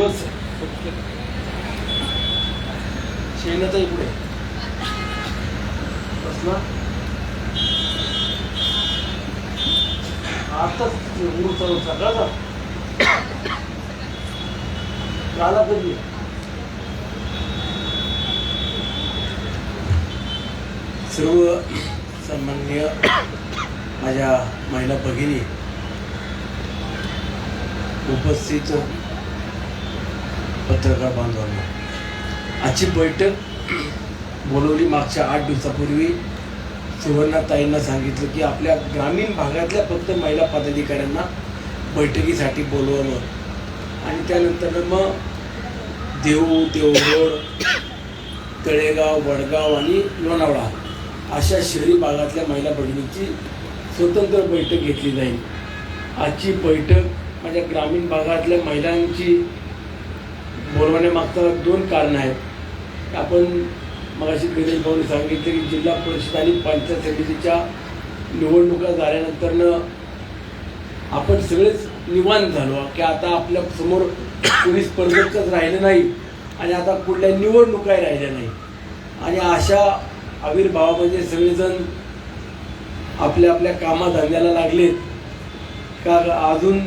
बस शेणाचा इकडे बस ना आताच चालू सकाळचा झाला कधी सर्व सन्माननीय माझ्या महिला भगिनी उपस्थित पत्रकार बांधवांना आजची बैठक बोलवली मागच्या 8 दिवसापूर्वी सुवर्णाताईंना सांगितलं की आपल्या ग्रामीण भागातल्या फक्त महिला पदाधिकाऱ्यांना बैठकीसाठी बोलवावं आणि त्यानंतर मग देऊळ तळेगाव वडगाव आणि लोणावळा अशा शहरी भागातल्या महिला भगिनींची स्वतंत्र बैठक घेतली जाईल. आजची बैठक माझ्या ग्रामीण भागातल्या महिलांची बोलवण्यामागचं 2 कारणं आहेत. आपण मगाशी गणेश भाऊनी सांगितलं की जिल्हा परिषद आणि पंचायत समितीच्या निवडणुका झाल्यानंतरनं आपण सगळेच निवांत झालो की आता आपल्या समोर कोणी स्पर्धकच राहिलं नाही आणि आता कुठल्या निवडणुकाही राहिल्या नाही आणि अशा आविर्भावामध्ये सगळेजण आपल्या आपल्या कामाधंद्याला लागलेत का अजून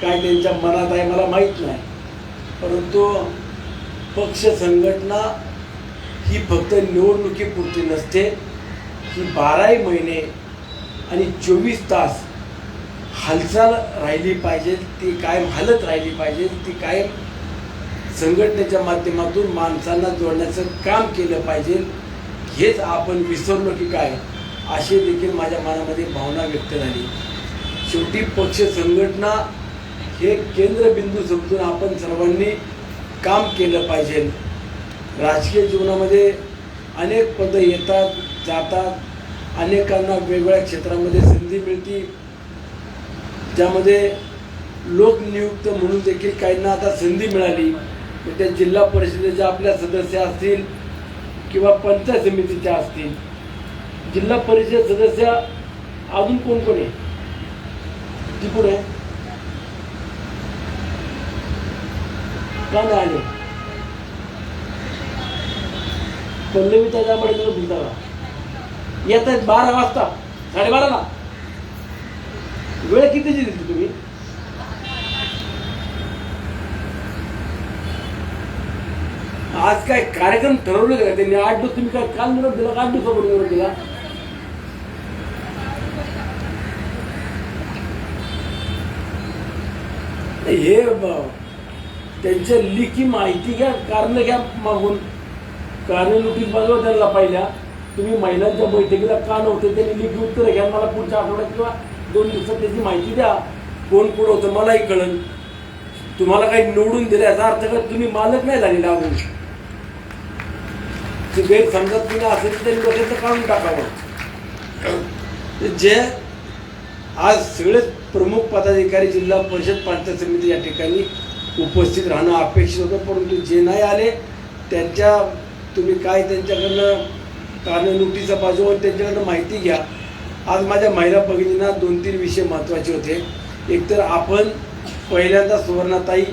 काय त्यांच्या मनात आहे मला माहीत नाही. परंतु पक्ष संघटना ही फक्त निवडणुकीपुरती नसते, ही 12 महिने आणि 24 तास हालचाल राहिली पाहिजे, ती कायम हालत राहिली पाहिजे, ती कायम संघटनेच्या माध्यमातून माणसांना जोडण्याचं काम केलं पाहिजे. हेच आपण विसरलो की काय अशी देखील माझ्या मनामध्ये भावना व्यक्त झाली. शेवटी पक्ष संघटना हे केंद्रबिंदू समजून आपण सर्वांनी काम केलं पाहिजे. राजकीय जीवनामध्ये अनेक पदं येतात जातात, अनेकांना वेगवेगळ्या क्षेत्रामध्ये संधी मिळते, ज्यामध्ये लोकनियुक्त म्हणून देखील काहींना आता संधी मिळाली. त्या जिल्हा परिषदेच्या आपल्या सदस्य असतील किंवा पंचायत समितीच्या असतील. जिल्हा परिषद सदस्य अजून कोण कोण आहे ती पुढे का नाही आले? पल्लवी त्याच्यामध्ये भूलता येत आहेत 12 वाजता 12:30ला. वेळ कितीची दिली तुम्ही? आज काय कार्यक्रम ठरवले का त्यांनी? 8 दिवस तुम्ही काय काल निरोप दिला? 8 दिवसापूर्वी निरोप दिला. हे त्यांच्या लिखी माहिती घ्या, कारण घ्या मागून. कारण नोटीस बघा त्यांना पहिल्या तुम्ही महिलांच्या बैठकीला का नव्हते त्यांनी लिखी उत्तर घ्या. मला पुढच्या आठवड्यात किंवा 2 दिवसात त्याची माहिती द्या. कोण पुढं होतं मलाही कळेल. तुम्हाला काही निवडून दिलं याचा अर्थ का तुम्ही मालक नाही झालेला अजून. गैरसमजात तुम्ही असेल तर त्यांनी डोक्याचं काढून टाकावं. जे आज सगळेच प्रमुख पदाधिकारी जिल्हा परिषद पंचायत समिती या ठिकाणी उपस्थित राहणं अपेक्षित होतं, परंतु जे नाही आले त्यांच्या तुम्ही काय त्यांच्याकडनं कारण नोटीसा पाहिजे त्यांच्याकडनं माहिती घ्या. आज माझ्या महिला भगिनींना 2-3 विषय महत्त्वाचे होते. एकतर आपण पहिल्यांदा सुवर्णाताई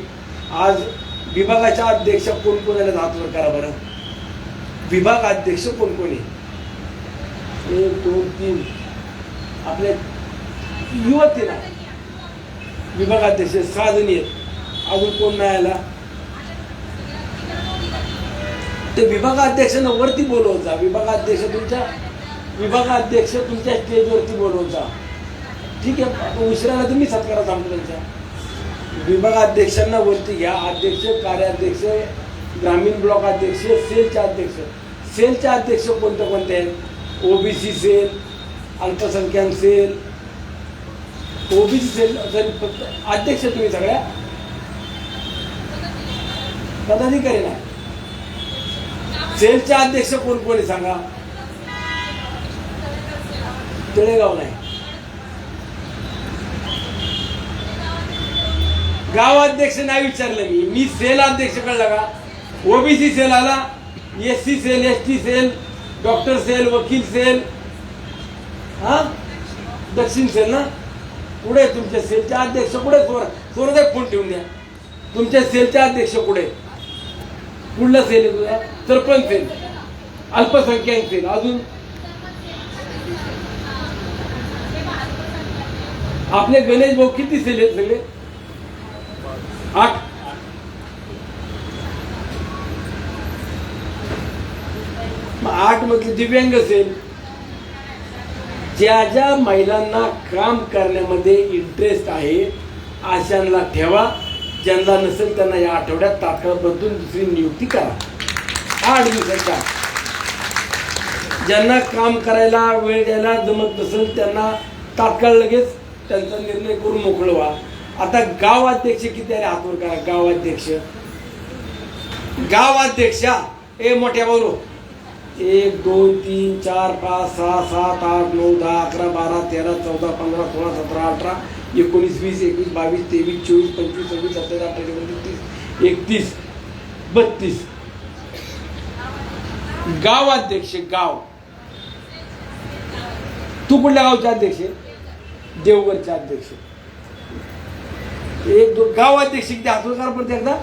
आज विभागाच्या अध्यक्ष कोण कोण आले हात वर करा बरं. विभाग अध्यक्ष कोण कोण आहे? 1 2 3 आपले युवती ना विभाग अध्यक्ष 6 जणी आहेत. अजून कोण नाही आला? ते विभागाध्यक्षांना वरती बोलवचा. विभागाध्यक्ष तुमच्या स्टेजवरती बोलवचा. ठीक आहे, उशिराला तुम्ही सत्कारा सांगतो त्यांच्या. विभागाध्यक्षांना वरती घ्या. अध्यक्ष, कार्याध्यक्ष, ग्रामीण ब्लॉक अध्यक्ष, सेलचे अध्यक्ष. सेलचे अध्यक्ष कोणते कोणते आहेत? ओबीसी सेल, अल्पसंख्याक सेल, ओबीसी सेल अध्यक्ष तुम्ही सगळ्या पदाधिकारी ना. सेलचे अध्यक्ष कोण कोणी सांगा? तळेगाव नाही. गाव अध्यक्ष नाही विचारलं मी सेल अध्यक्ष कळला का? ओबीसी सेल आला, SC cell, ST cell, doctor cell, वकील सेल, हा दक्षिण सेल ना. पुढे तुमच्या सेलचे अध्यक्ष पुढे सोरदे फोन ठेवून द्या. तुमच्या सेलचे अध्यक्ष कुठे? कुठला सेल आहे तुझा? सरपंच सेल, अल्पसंख्याक सेल, अजून आपले गणेश भाऊ किती सेल आहेत? सगळे 8. मग 8 मधले दिव्यांग सेल. ज्या ज्या महिलांना काम करण्यामध्ये इंटरेस्ट आहे अशांना ठेवा, ज्यांना नसेल त्यांना या आठवड्यात तात्काळ बदलून दुसरी नियुक्ती करा. 8 दिवसाच्या. ज्यांना काम करायला वेळ द्यायला जमत नसेल त्यांना तात्काळ लगेच त्यांचा निर्णय करून मोकळं व्हा. आता गाव अध्यक्ष किती आहे? हातवर करा. गाव अध्यक्ष, गाव अध्यक्षा ए मोठ्या बोलो 1 2 3 4 5 6 7 8 9 10 11 12 13 14 15 16 17 18 19 20 21 22 23 24 25 26 27 28 29 30 31 32. गाव अध्यक्ष. गाव, तू कुठल्या गावचे अध्यक्ष? देवगडचे अध्यक्ष. 1 2 गाव अध्यक्ष किती? हातवर करा पडते एकदा.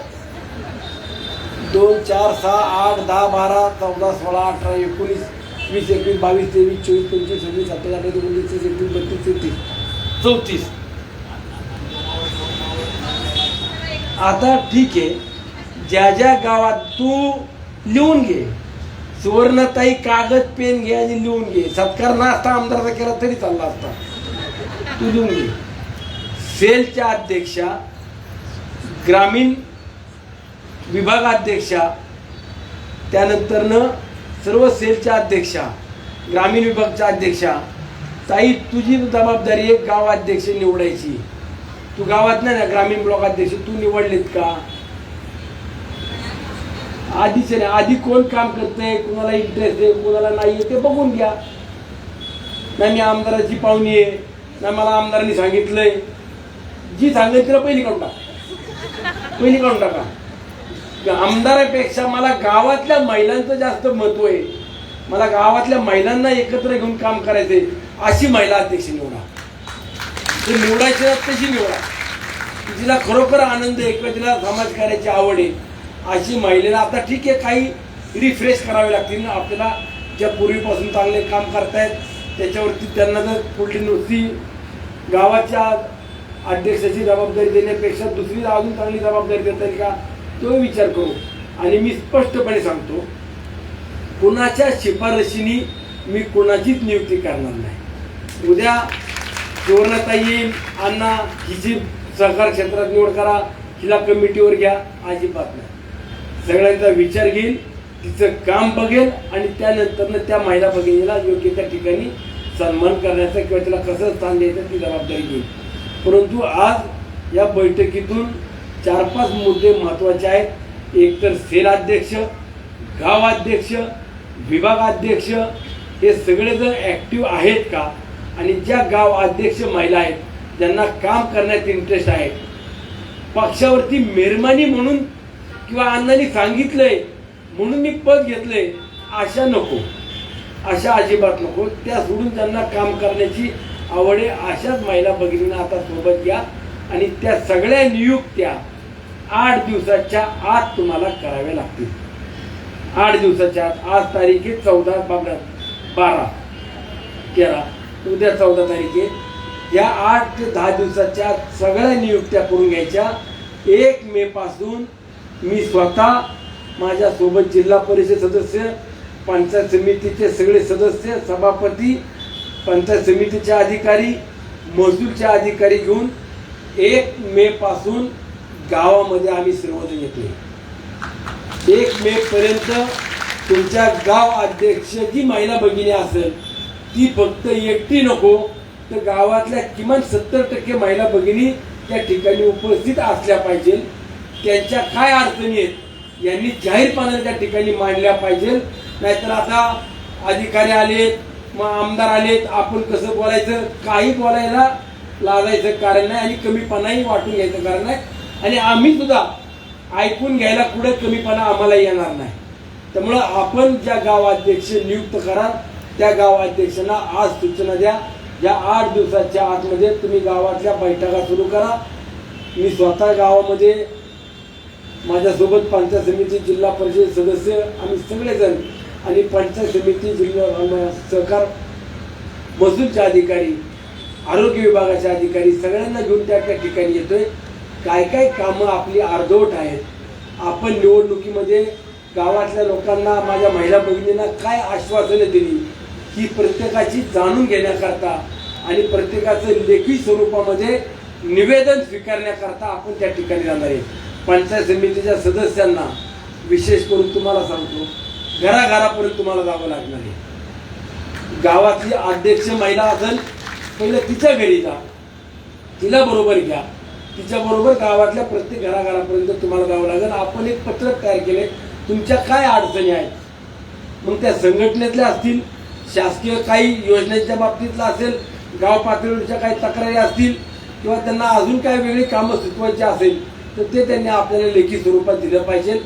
2 4 6 8 10 12 14 16 18 19 20 21 22 23 24 25 26 27 28 29 30 31 32 33 34. आता ठीक आहे, ज्या ज्या गावात तू लिहून घे. सुवर्णताई कागद पेन घे आणि लिहून घे. सत्कार नाश्ता आमदारचा केला तरी चालला असता. तू लिहून घे. सेलच्या अध्यक्षा, ग्रामीण विभागाध्यक्षा, त्यानंतरनं सर्व सेलच्या अध्यक्षा, ग्रामीण विभागच्या अध्यक्षा. ताई तुझी जबाबदारी आहे गाव अध्यक्ष निवडायची. तू गावात नाही ना ग्रामीण ब्लॉक अध्यक्ष, तू निवडलेत का? आधीच नाही. आधी कोण काम करतंय, कुणाला इंटरेस्ट आहे, कुणाला नाही आहे ते बघून घ्या. नाही मी आमदाराची पाहुणी आहे, नाही मला आमदारांनी सांगितलंय, जी सांगेल तिला पहिली काढून टाका. आमदारापेक्षा मला गावातल्या महिलांचं जास्त महत्व आहे. मला गावातल्या महिलांना एकत्र घेऊन काम करायचंय. अशी महिला अध्यक्ष निवडा. ते निवडायची तशी निवडा. तिला खरोखर आनंद आहे किंवा तिला समाजकार्याची आवड आहे अशी महिलेला. आता ठीक आहे, काही रिफ्रेश करावे लागतील ना आपल्याला. ज्या पूर्वीपासून चांगले काम करतायत त्याच्यावरती त्यांना जर पुढली नुसती गावाच्या अध्यक्षाची जबाबदारी देण्यापेक्षा दुसरी अजून चांगली जबाबदारी देता येईल का तो विचार करू. आणि मी स्पष्टपणे सांगतो, कुणाच्या शिफारशीनी मी कुणाचीच नियुक्ती करणार नाही. उद्या सुवर्णताई येईल, अण्णा हिची सहकार क्षेत्रात निवड करा, हिला कमिटीवर घ्या, अजिबात नाही. सगळ्यांचा विचार घेईल, तिचं काम बघेल आणि त्यानंतरनं त्या महिला भगिनीला योग्य त्या ठिकाणी सन्मान करण्याचा किंवा तिला कसं स्थान द्यायचं ती जबाबदारी घेईल. परंतु आज या बैठकीतून 4-5 मुद्दे महत्त्वाचे आहेत. एक तर सेल अध्यक्ष, गाव अध्यक्ष, विभागाध्यक्ष हे सगळे जर ॲक्टिव्ह आहेत का? आणि ज्या गाव अध्यक्ष महिला आहेत ज्यांना काम करण्यात इंटरेस्ट आहे, पक्षावरती मेहरबानी म्हणून किंवा अण्णांनी सांगितलंय म्हणून मी पद घेतलंय अशा नको, अशा अजिबात नको. त्या सोडून त्यांना काम करण्याची आवड आहे अशाच महिला भगिनींना आता सोबत घ्या आणि त्या सगळ्या नियुक्त्या 8 दिवसाच्या आत तुम्हाला कराव्या लागतील. 8 दिवसाच्या आत. आज तारीख आहे 14 12 13, उद्या 14 तारीख आहे. या 8 ते 10 दिवसाच्या सगळ्या नियुक्त्या करून घ्यायच्या. 1 मे पासून मी स्वतः माझ्यासोबत जिल्हा परिषद सदस्य, पंचायत समितीचे सगळे सदस्य, सभापती, पंचायत समितीचे अधिकारी, महसूलचे अधिकारी घेऊन 1 मे पासून गावामध्ये आम्ही सर्वजण येतोय. 1 मे पर्यंत तुमच्या गाव अध्यक्ष जी महिला भगिनी असेल ती फक्त एकटी नको, तर गावातल्या किमान 70% महिला भगिनी त्या ठिकाणी उपस्थित असल्या पाहिजे. त्यांच्या काय अडचणी आहेत यांनी जाहीरपणाने त्या ठिकाणी मांडल्या पाहिजे. नाहीतर आता अधिकारी आलेत, मग आमदार आलेत, आपण कसं बोलायचं, काही बोलायला लागायचं कारण नाही आणि कमीपणाही वाटून घ्यायचं कारण नाही. आणि आम्ही सुद्धा ऐकून घ्यायला कुठे कमीपणा आम्हाला येणार नाही. त्यामुळं आपण ज्या गावाध्यक्ष नियुक्त करा त्या गावाध्यक्षांना आज सूचना द्या. या 8 दिवसाच्या आतमध्ये तुम्ही गावातल्या बैठका सुरू करा. मी स्वतः गावामध्ये माझ्यासोबत पंचायत समिती जिल्हा परिषद सदस्य आम्ही सगळेजण आणि पंचायत समिती जिल्हा सहकार महसूलचे अधिकारी, आरोग्य विभागाचे अधिकारी सगळ्यांना घेऊन त्या ठिकाणी येतोय. काय काय कामं आपली अर्धवट आहेत. आपण निवडणुकीमध्ये गावातल्या लोकांना, माझ्या महिला भगिनींना काय आश्वासनं दिली ही प्रत्येकाची जाणून घेण्याकरता आणि प्रत्येकाचं लेखी स्वरूपामध्ये निवेदन स्वीकारण्याकरता आपण त्या ठिकाणी जाणार आहे. पंचायत समितीच्या सदस्यांना विशेष करून तुम्हाला सांगतो, घराघरापर्यंत तुम्हाला जावं लागणार आहे. गावातली अध्यक्ष महिला असेल, पहिलं तिच्या घरी जा, तिला बरोबर घ्या, तिच्याबरोबर गावातल्या प्रत्येक घराघरापर्यंत तुम्हाला जावं लागेल. आपण एक पत्रक तयार केले, तुमच्या काय अडचणी आहेत, मग त्या संघटनेतल्या असतील, शासकीय काही योजनेच्या बाबतीतला असेल, गाव पातळीवरच्या काही तक्रारी असतील किंवा त्यांना अजून काही वेगळी कामं सुचवायची असेल तर ते त्यांनी आपल्याला लेखी स्वरूपात दिलं पाहिजे.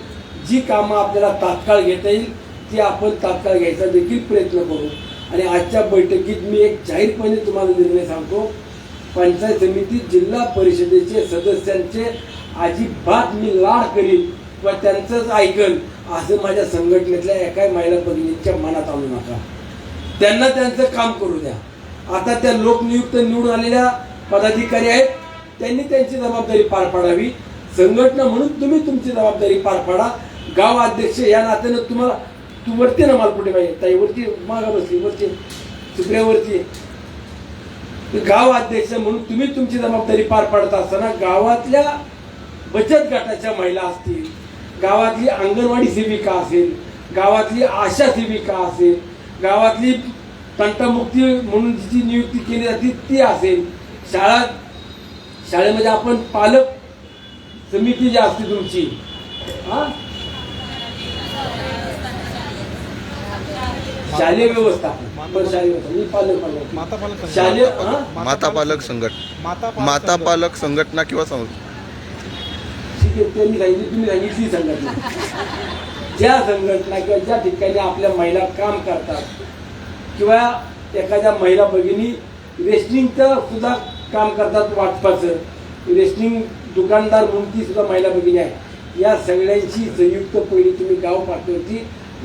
जी कामं आपल्याला तात्काळ घेता येईल ती आपण तात्काळ घ्यायचा देखील प्रयत्न करू. आणि आजच्या बैठकीत मी एक जाहीरपणे तुम्हाला निर्णय सांगतो, पंचायत समिती जिल्हा परिषदेचे सदस्यांचे अजिबात मी लाड करीन किंवा त्यांचंच ऐकल असं माझ्या संघटनेतल्या एका महिला भगिनींच्या मनात आणू नका. त्यांना त्यांचं काम करू द्या. आता त्या लोकनियुक्त निवडून आलेल्या पदाधिकारी आहेत, त्यांनी त्यांची जबाबदारी पार पाडावी. संघटना म्हणून तुम्ही तुमची जबाबदारी पार पाडा. गाव अध्यक्ष या नात्यानं तुम्हाला, तू वरती ना, मला कुठे पाहिजे ताई, वरती मागा बसली, वरती सुप्रियावरती. गाव अध्यक्ष म्हणून तुम्ही तुमची जबाबदारी पार पाडत असताना गावातल्या बचत गटाच्या महिला असतील, गावातली अंगणवाडी सेविका असेल, गावातली आशा सेविका असेल, गावातली तंटामुक्ती म्हणून जी नियुक्ती केली जाते ती असेल, शाळेमध्ये आपण पालक समिती जी असते तुमची, शालेय व्यवस्थापन, शालेय माता पालक संघटना किंवा त्यांनी सांगितली, तुम्ही सांगितली संघटना. ज्या संघटना किंवा ज्या ठिकाणी आपल्या महिला काम करतात किंवा एखाद्या महिला भगिनी रेशनिंगचं सुद्धा काम करतात, वाटपाचं रेशनिंग दुकानदार म्हणून ती सुद्धा महिला भगिनी आहे. या सगळ्यांची संयुक्त पहिली तुम्ही गाव पातळीवरती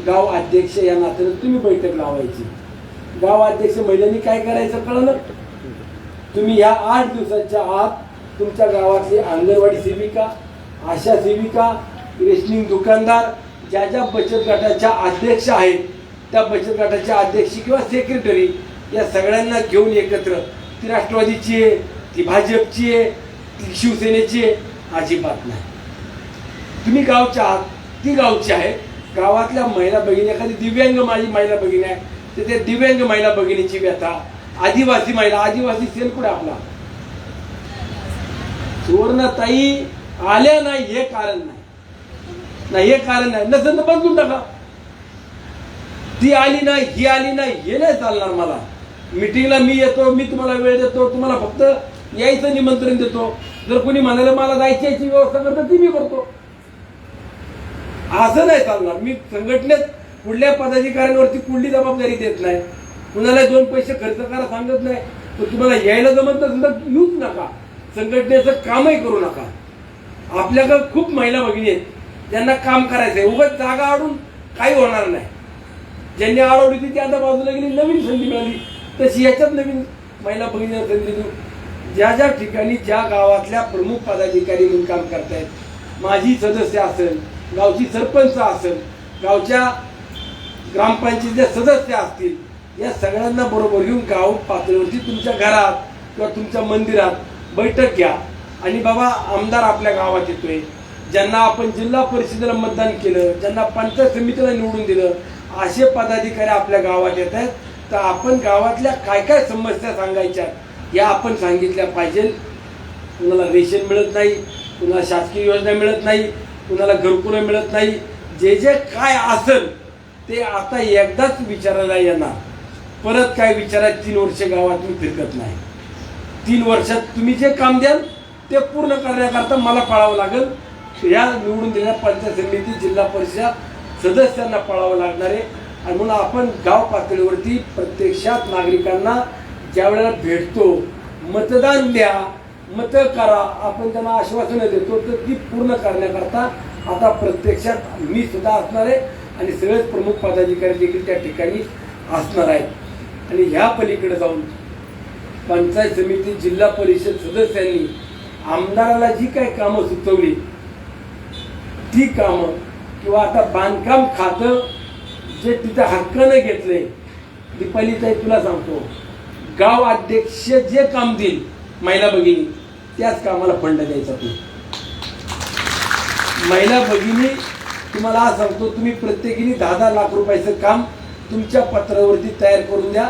गाव अध्यक्ष या नात्यानं तुम्ही बैठक लावायची. गाव अध्यक्ष महिलांनी काय करायचं कळलं, तुम्ही या 8 दिवसाच्या आत तुमच्या गावातली अंगणवाडी सेविका, आशा सेविका, रेशनिंग दुकानदार, ज्या ज्या बचत गटाच्या अध्यक्ष आहेत त्या बचत गटाच्या अध्यक्ष किंवा सेक्रेटरी या सगळ्यांना घेऊन एकत्र, ती राष्ट्रवादीची आहे, ती भाजपची आहे, ती शिवसेनेची आहे, अजिबात नाही. तुम्ही गावच्या आहात, ती गावची आहे. गावातल्या महिला भगिनी, एखादी दिव्यांग माझी महिला भगिनी आहे तर त्या दिव्यांग महिला भगिनीची व्यथा, आदिवासी महिला, आदिवासी सेल कुठे आपला, सुवर्णताई आल्या नाही हे कारण नाही, हे कारण नाही, नसेल तर बदलून टाका. ती आली नाही, ही आली नाही, हे नाही चालणार. मला मीटिंगला मी येतो, मी तुम्हाला वेळ देतो, तुम्हाला फक्त यायचं निमंत्रण देतो. जर कोणी म्हणाले मला जायची याची व्यवस्था करतो ती मी करतो, असं नाही चालणार. मी संघटनेत कुठल्या पदाधिकाऱ्यांवरती कुठली जबाबदारी देत नाही, कुणाला 2 पैसे खर्च करा सांगत नाही. तर तुम्हाला यायला जमत नसेल तर येऊच नका, संघटनेचं कामही करू नका. आपल्याकडे खूप महिला भगिनी आहेत ज्यांना काम करायचंय, उगाच जागा आडून काही होणार नाही. ज्यांनी अडवली होती ती आता बाजूला गेली, नवीन संधी मिळाली तशी याच्यात नवीन महिला भगिनीला संधी देऊ. ज्या ज्या ठिकाणी ज्या गावातल्या प्रमुख पदाधिकारी म्हणून काम करतायत, माजी सदस्य असेल, गावची सरपंच असेल, गावच्या ग्रामपंचायतीचे सदस्य असतील, या सगळ्यांना बरोबर घेऊन गाव पातळीवरती तुमच्या घरात किंवा तुमच्या मंदिरात बैठक घ्या. आणि बाबा आमदार आपल्या गावात येतोय, ज्यांना आपण जिल्हा परिषदेला मतदान केलं, ज्यांना पंचायत समितीला निवडून दिलं, असे पदाधिकारी आपल्या गावात येत आहेत. तर आपण गावातल्या काय काय समस्या सांगायच्या या आपण सांगितल्या पाहिजे. कुणाला रेशन मिळत नाही, कुणाला शासकीय योजना मिळत नाही, कुणाला घरकुलं मिळत नाही, जे जे काय असेल ते आता एकदाच विचारायला येणार. परत काय विचारायला 3 वर्ष गावात मी फिरकत नाही. 3 वर्षात तुम्ही जे काम द्याल ते पूर्ण करण्याकरता मला पळावं लागेल. या निवडून दिलेल्या पंचायत समिती जिल्हा परिषद सदस्यांना पळावं लागणार आहे. आणि म्हणून आपण गाव पातळीवरती प्रत्यक्षात नागरिकांना ज्या वेळेला भेटतो, मतदान द्या, मतं करा, आपण त्यांना आश्वासनं देतो तर ती पूर्ण करण्याकरता आता प्रत्यक्षात मी सुद्धा असणार आहे आणि सगळेच प्रमुख पदाधिकारी देखील त्या ठिकाणी असणार आहेत. आणि ह्या पलीकडे जाऊन पंचायत समिती जिल्हा परिषद सदस्यांनी आमदाराला जी काही कामं सुचवली ती कामं किंवा आता बांधकाम खातं जे तिथं हक्कानं घेतलंय, दीपालीताई तुला सांगतो, गाव अध्यक्ष जे काम देईल महिला भगिनी त्याच कामाला फंड द्यायचा. तू महिला भगिनी तुम्हाला आज सांगतो, तुम्ही प्रत्येकीने 10-10 लाख रुपयाचं काम तुमच्या पत्रावरती तयार करून द्या.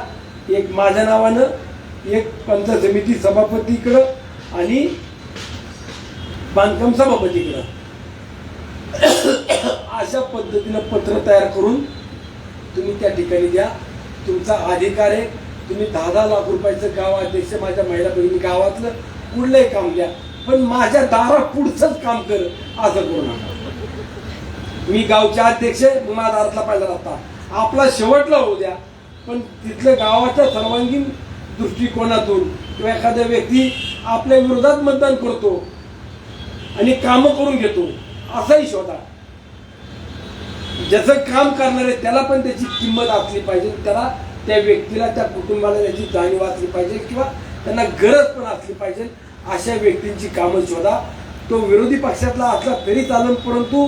एक माझ्या नावानं, एक पंचायत समिती सभापतीकडं आणि बांधकाम सभापतीकडं अशा पद्धतीनं पत्र तयार करून तुम्ही त्या ठिकाणी द्या. तुमचा अधिकार आहे. तुम्ही 10-10 लाख रुपयाचं गाव अध्यक्ष माझ्या महिला भगिनी गावातलं कुठलंही काम द्या, पण माझ्या दारा पुढचंच काम कर असं करू नका. मी गावचे अध्यक्ष, माझ्या दारातला पाहिजे राहता आपला शेवटला होऊ द्या, पण तिथल्या गावाच्या सर्वांगीण दृष्टिकोनातून किंवा एखादा व्यक्ती आपल्या विरोधात मतदान करतो आणि कामं करून घेतो असाही शोधा. ज्याचं काम करणार आहे त्याला पण त्याची किंमत असली पाहिजे, त्याला त्या व्यक्तीला त्या कुटुंबाला त्याची जाणीव असली पाहिजे किंवा त्यांना गरज पण असली पाहिजे. अशा व्यक्तींची कामं शोधा. तो विरोधी पक्षातला असला तरी चालेल, परंतु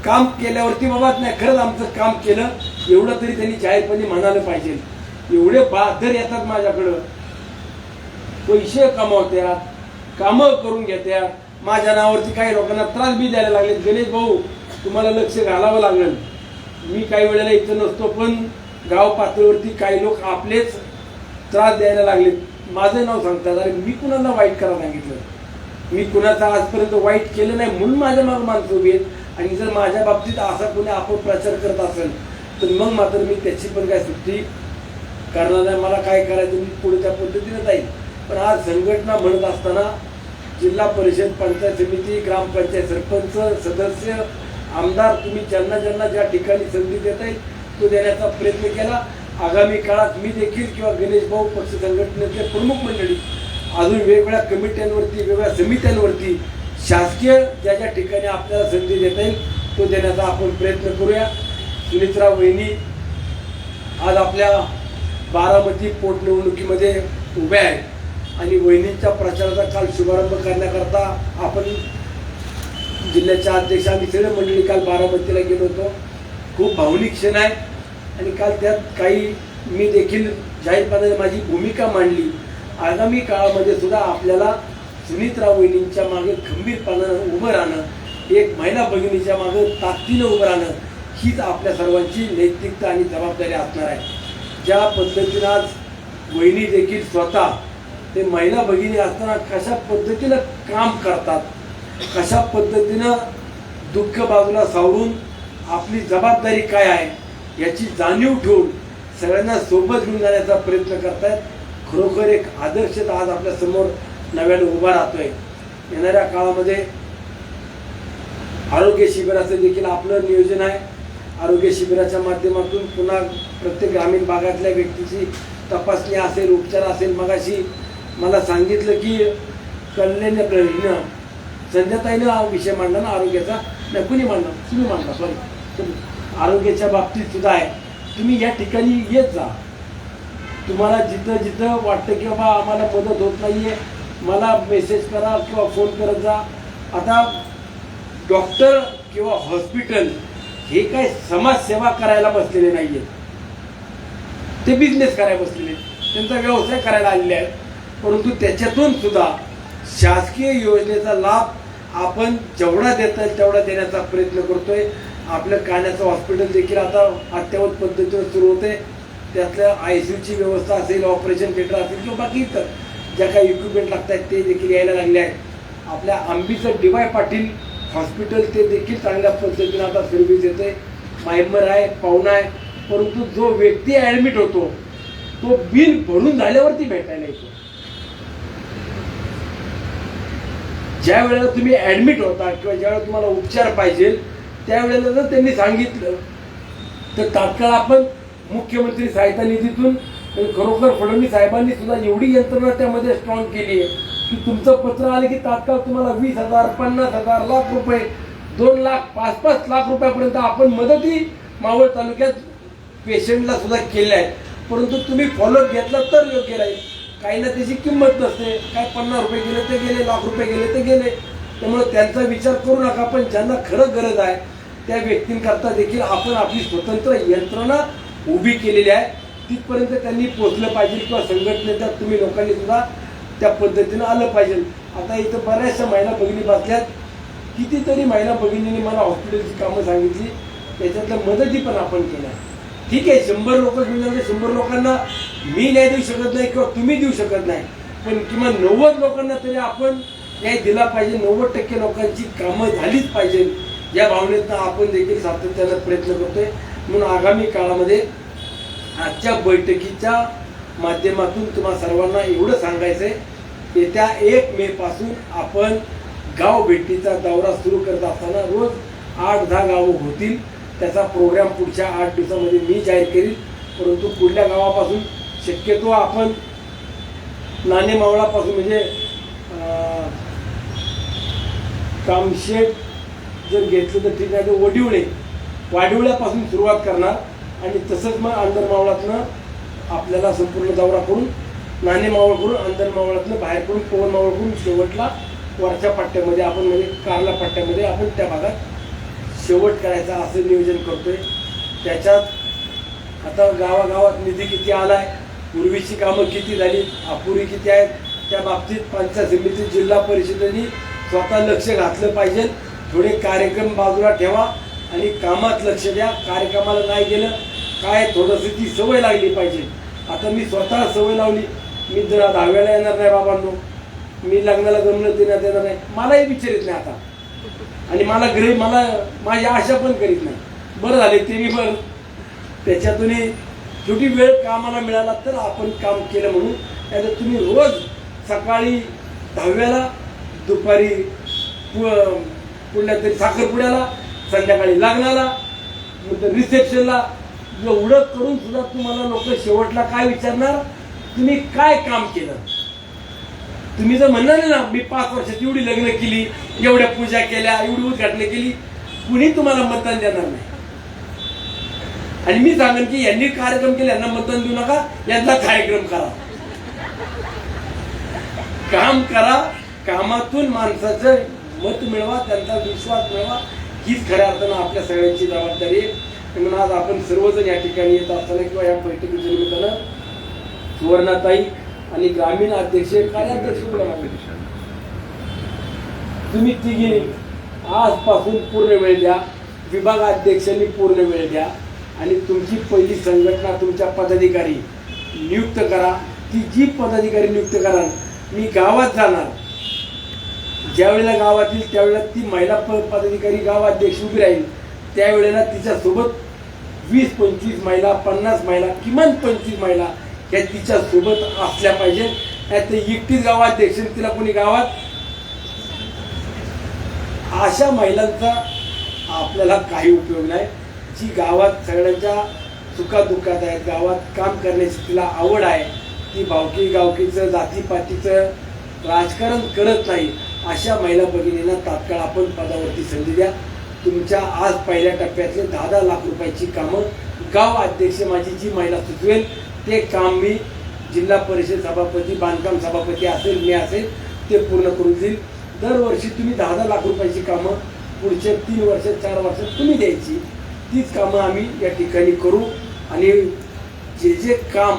काम केल्यावरती बाबा नाही खरंच आमचं काम केलं एवढं तरी त्यांनी जाहीरपणे म्हणायला पाहिजे. एवढे बहादर येतात माझ्याकडं, पैसे कमावत्यात, कामं करून घेत्यात, माझ्या नावावरती काही लोकांना त्रास बी द्यायला लागले. गणेश भाऊ तुम्हाला लक्ष घालावं लागलं, मी काही वेळेला इथं नसतो, पण गाव पातळीवरती काही लोक आपलेच त्रास द्यायला लागले. माझं नाव सांगतात. अरे मी कुणाला वाईट करायला सांगितलं? मी कुणाचं आजपर्यंत वाईट केलं नाही म्हणून माझ्या मागे माणसं उभी आहेत. आणि जर माझ्या बाबतीत असा कोणी अपप्रचार करत असेल तर मग मात्र मी त्याची पण काय सुट्टी करणार नाही. मला काय करायचं मी पुढे त्या पद्धतीने जाईल. पण आज संघटना म्हणत असताना जिल्हा परिषद, पंचायत समिती, ग्रामपंचायत सरपंच, सदस्य, आमदार तुम्ही ज्यांना ज्यांना ज्या ठिकाणी संधी देता येईल तो देण्याचा प्रयत्न केला. आगामी काळात मी देखील किंवा गणेश भाऊ पक्ष संघटनेतले प्रमुख मंडळी अजून वेगवेगळ्या कमिट्यांवरती, वेगवेगळ्या समित्यांवरती शासकीय ज्या ज्या ठिकाणी आपल्याला संधी देता येईल तो देण्याचा आपण प्रयत्न करूया. सुनित्रा वहिनी आज आपल्या बारामती पोटनिवडणुकीमध्ये उभ्या आहेत आणि वहिनींच्या प्रचाराचा काल शुभारंभ करण्याकरता आपण जिल्ह्याच्या अध्यक्ष आम्ही सगळे मंडळी काल बारामतीला गेलो होतो. खूप भावनिक क्षण आहे आणि काल त्यात काही मी देखील जाहीरपणाने माझी भूमिका मांडली. आगामी काळामध्ये सुद्धा आपल्याला सुनित्रा वहिनींच्या मागे खंबीरपणानं उभं राहणं, एक महिला भगिनीच्या मागे ताकदीनं उभं राहणं हीच आपल्या सर्वांची नैतिकता आणि जबाबदारी असणार आहे. ज्या पद्धतीनं आज वहिनी देखील स्वतः ते महिला भगिनी असताना कशा पद्धतीनं काम करतात, कशा पद्धतीनं दुःख बाजूला सावरून आपली जबाबदारी काय आहे याची जाणीव ठेवून सगळ्यांना सोबत घेऊन जाण्याचा प्रयत्न करतायत. खरोखर एक आदर्श आज आपल्या समोर नव्यानं उभा राहतोय. येणाऱ्या काळामध्ये आरोग्य शिबिराचं देखील आपलं नियोजन आहे. आरोग्य शिबिराच्या माध्यमातून पुन्हा प्रत्येक ग्रामीण भागातल्या व्यक्तीची तपासणी असेल, उपचार असेल. मगाशी मला सांगितलं की कल्याण संध्याताईनं हा विषय मांडला ना आरोग्याचा, नाही कुणी मांडला, तुम्ही मांडला, सॉरी, आरोग्याच्या बाबतीत सुद्धा आहे. तुम्ही या ठिकाणी येत जा. तुम्हाला जिथं जिथं वाटतं की बाबा आम्हाला मदत होत नाहीये मला मेसेज करा किंवा फोन करत जा. आता डॉक्टर किंवा हॉस्पिटल हे काय समाजसेवा करायला बसलेले नाहीये, ते बिझनेस करायला बसलेले, त्यांचा व्यवसाय करायला आलेले आहेत. परंतु त्याच्यातून सुद्धा शासकीय योजनेचा लाभ आपण जेवढा देता येईल तेवढा देण्याचा प्रयत्न करतोय. आपलं कानाचं हॉस्पिटल देखील आता अत्यावत पद्धतीने सुरू होते. त्यातल्या ICUची व्यवस्था असेल, ऑपरेशन थिएटर असेल किंवा बाकी इतर ज्या काही इक्विपमेंट लागत आहेत ते देखील यायला लागले आहेत. आपल्या आंबीचं DY पाटील हॉस्पिटल ते देखील चांगल्या पद्धतीने आता सर्व्हिस येते. मायमर आहे, पाहुणा आहे. परंतु जो व्यक्ती ॲडमिट होतो तो बिल भरून झाल्यावरती भेटायला येतो. ज्या वेळेला तुम्ही ॲडमिट होता किंवा ज्यावेळेला तुम्हाला उपचार पाहिजे त्यावेळेला जर त्यांनी सांगितलं तर तात्काळ आपण मुख्यमंत्री सहायता निधीतून खरोखर फडणवीस साहेबांनी सुद्धा एवढी यंत्रणा त्यामध्ये स्ट्रॉंग केली आहे की तुमचं पत्र आलं की तात्काळ तुम्हाला 20,000, 50,000, लाख रुपये 2 लाख 5-5 लाख रुपयापर्यंत आपण मदतही मावळ तालुक्यात पेशंटला सुद्धा केल्या आहेत. परंतु तुम्ही फॉलोअप घेतला तर योग्य राहील. काही ना त्याची किंमत नसते. काय 50 रुपये गेले ते गेले, लाख रुपये गेले ते गेले. त्यामुळे त्यांचा विचार करू नका. पण ज्यांना खरं गरज आहे त्या व्यक्तींकरता देखील आपण आपली स्वतंत्र यंत्रणा उभी केलेली आहे. तिथपर्यंत त्यांनी पोहोचलं पाहिजे किंवा संघटनेच्या तुम्ही लोकांनी सुद्धा त्या पद्धतीनं आलं पाहिजे. आता इथं बऱ्याचशा महिला भगिनी बसल्यात. कितीतरी महिला भगिनींनी मला हॉस्पिटलची कामं सांगितली, त्याच्यातल्या मदती पण आपण केल्या. ठीक आहे, 100 लोक घेऊन 100 लोकांना मी न्याय देऊ शकत नाही किंवा तुम्ही देऊ शकत नाही, पण किमान 90 लोकांना तरी आपण न्याय दिला पाहिजे. 90% लोकांची कामं झालीच पाहिजे या भावनेतनं आपण देखील सातत्यानं प्रयत्न करतोय. म्हणून आगामी काळामध्ये आजच्या बैठकीच्या माध्यमातून तुम्हा सर्वांना एवढं सांगायचंय, येत्या 1 मे पासून आपण गाव भेटीचा दौरा सुरू करत असताना रोज 8-10 गावं होतील. त्याचा प्रोग्राम पुढच्या 8 दिवसामध्ये मी जाहीर करील. परंतु पुढल्या गावापासून शक्यतो आपण नाणे मावळापासून म्हणजे कामशेट जर घेतलं तर ठीक आहे, तर वाडिवळ्यापासून सुरुवात करणार आणि तसंच मग अंदरमावळातनं आपल्याला संपूर्ण दौरा करून नाणे मावळ करून अंदरमावळातनं बाहेर करून पवन मावळ करून शेवटला वरच्या पट्ट्यामध्ये आपण म्हणजे कारला पट्ट्यामध्ये आपण त्या भागात शेवट करायचा असं नियोजन करतोय. त्याच्यात आता गावागावात निधी किती आलाय, पूर्वीची कामं किती झाली, अपुरी किती आहेत, त्या बाबतीत पंचायत समिती जिल्हा परिषदेने स्वतः लक्ष घातलं पाहिजे. थोडे कार्यक्रम बाजूला ठेवा आणि कामात लक्ष द्या. कार्यक्रमाला नाही गेलं काय थोडंसं ती सवय लागली पाहिजे. आता मी स्वतः सवय लावली, मी जर 10व्याला येणार नाही बाबांनो, मी लग्नाला जमलं देण्यात येणार नाही, मलाही विचारित नाही आता. आणि मला माझी आशा पण करीत नाही. बरं झाले ते मी बरं त्याच्यातूनही छोटी वेळ कामाला मिळाला तर आपण काम केलं म्हणून. त्यात तुम्ही रोज सकाळी 10व्याला, दुपारी कुठल्या तरी साखरपुड्याला, संध्याकाळी लग्नाला, नंतर रिसेप्शनला एवढं करून सुद्धा तुम्हाला लोक शेवटला काय विचारणार, तुम्ही काय काम केलं. तुम्ही जर म्हणणार ना मी 5 वर्षात एवढी लग्न केली, एवढ्या पूजा केल्या, एवढी उद्घाटन केली, कुणी तुम्हाला मतदान देणार नाही. आणि मी सांगेन की यांनी कार्यक्रम केले यांना मतदान देऊ नका, यांना कार्यक्रम करा. काम करा, कामातून माणसाचं मत मिळवा, त्यांचा विश्वास मिळवा, हीच खऱ्या अर्थानं आपल्या सगळ्यांची जबाबदारी आहे. म्हणून आज आपण सर्वजण या ठिकाणी येत असताना किंवा या बैठकीच्या निमित्तानं सुवर्णाताई आणि ग्रामीण अध्यक्ष कार्याध्यक्ष तुम्ही तिघी आजपासून पूर्ण वेळ द्या, विभागाध्यक्षांनी पूर्ण वेळ द्या आणि तुमची पहिली संघटना तुमच्या पदाधिकारी नियुक्त करा. ती जी पदाधिकारी नियुक्त करा, मी गावात जाणार, ज्यावेळेला गावातील त्यावेळेला ती महिला पदाधिकारी गावाध्यक्ष उभी राहील, त्यावेळेला तिच्यासोबत 20-25 महिला, 50 महिला, किमान 25 महिला ह्या तिच्या सोबत असल्या पाहिजे. त्यात एकटीच गावाध्यक्ष, तिला कोणी गावात, अशा महिलांचा आपल्याला काही उपयोग नाही. जी गावात सगळ्यांच्या सुखादुःखात आहेत, गावात काम करण्याची तिला आवड आहे, ती भावकी गावकीचं जातीपातीचं राजकारण करत नाही, अशा महिला भगिनींना तात्काळ आपण पदावरती संधी द्या. तुमच्या आज पहिल्या टप्प्यातले 10-10 लाख रुपयाची कामं गाव अध्यक्ष माझी जी महिला सुचवेल ते काम मी जिल्हा परिषद सभापती, बांधकाम सभापती असेल, मी असेल, ते पूर्ण करून देईल. दरवर्षी तुम्ही 10-10 लाख रुपयाची कामं पुढच्या 3 वर्षात 4 वर्षात तुम्ही द्यायची. तीच कामं आम्ही या ठिकाणी करू. आणि जे जे काम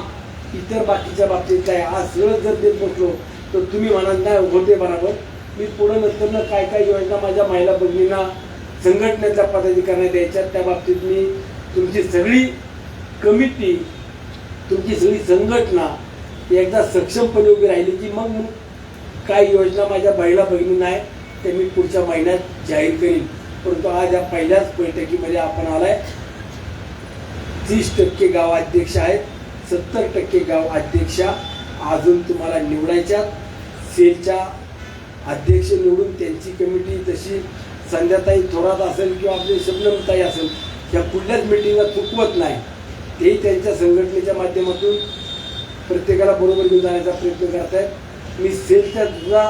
इतर बाकीच्या बाबतीत आहे आज सगळं जर देत बसलो तर तुम्ही म्हणाल नाही होते बरोबर, मी पुढं नंतर काय काय योजना माझ्या महिला भगिनींना संघटनेच्या पदाधिकाऱ्यांना द्यायच्या, त्या बाबतीत मी तुमची सगळी कमिटी, तुमची सगळी संघटना एकदा सक्षमपणे उभी राहिली की मग काय योजना माझ्या महिला भगिनींना आहे ते मी पुढच्या महिन्यात जाहीर करीन. परंतु आज या पहिल्याच बैठकीमध्ये आपण आलाय. 30% गाव अध्यक्ष आहेत, 70% गाव अध्यक्षा अजून तुम्हाला निवडायच्या. सेलच्या अध्यक्ष निवडून त्यांची कमिटी जशी संध्याताई थोरात असेल किंवा आपली शबनमताई असेल या कुठल्याच मिटिंगला चुकवत नाही, तेही त्यांच्या संघटनेच्या माध्यमातून प्रत्येकाला बरोबर घेऊन जाण्याचा प्रयत्न करत आहेत. मी सेलच्या सुद्धा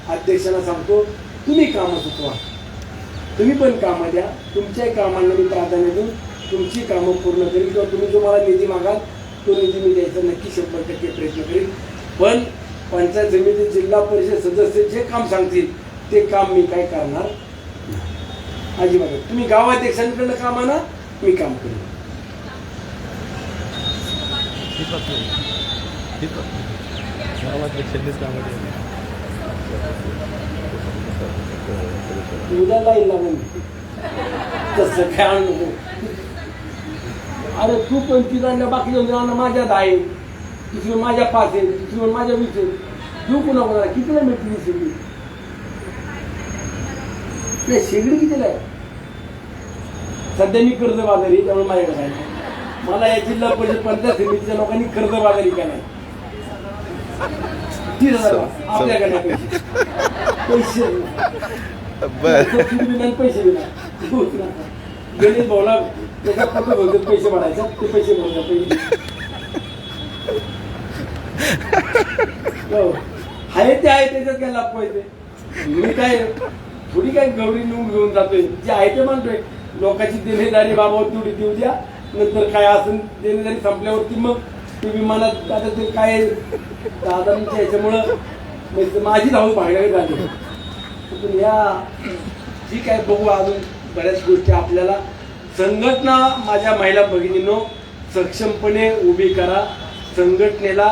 अध्यक्षांना सांगतो तुम्ही कामं चुकवा, तुम्ही पण कामं द्या, तुमच्याही कामांना मी प्राधान्य देऊन तुमची कामं पूर्ण करेन किंवा तुम्ही जो मला निधी मागाल तो निधी मी द्यायचा नक्की 100% प्रयत्न करेन. पण पंचायत समिती जिल्हा परिषद सदस्य जे काम सांगतील ते काम मी काय करणार अजिबात. तुम्ही गावाध्यक्षांकडनं काम आणा, मी काम करेन. उद्याला येईल लागून तसं काय आणू नको. अरे तू 25 आणल्या, बाकी जाऊन माझ्यात आहे, दुसरी माझ्या 5 आहे, दुसरी माझ्या 20 आहे. तू कुणा कोणाला कितीला मिळते शेगडी? नाही शेगडी कितीला आहे? सध्या मी कर्जबाजारी, त्यामुळे माझ्याकडे काय मला या जिल्हा परिषद पंचायत समितीच्या लोकांनी कर्जबाजारी का नाही 30,000 आपल्याकडे पैसे पैसे दिला गणेश भाऊला त्याच्या पत्र भरतात पैसे भरायचे, ते पैसे भरतात पैसे आहे ते आहे त्याच्यात काय लाभ पाहिजे. मी काय थोडी काय गौरी नेऊन घेऊन जातोय, जे आहे ते मानतोय. लोकांची देणेदारी बाबा तेवढी देऊ द्या, नंतर काय असं देणेदारी संपल्यावरती मग ते विमानात आता ते काय दादांच्या ह्याच्यामुळं माझी धावून भागावी झाली. पण या जी काय बघू अजून बऱ्याच गोष्टी आपल्याला. संघटना माझ्या महिला भगिनींनो सक्षमपणे उभी करा. संघटनेला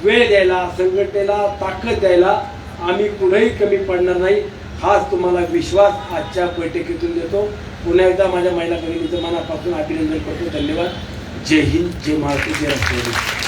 वेळ द्यायला, संघटनेला ताकद द्यायला आम्ही कुठेही कमी पडणार नाही, हाच तुम्हाला विश्वास आजच्या बैठकीतून देतो. पुन्हा एकदा माझ्या महिला भगिनीचं मनापासून अभिनंदन करतो. धन्यवाद. जय हिंद, जय महाराष्ट्र, जय राष्ट्रवादी.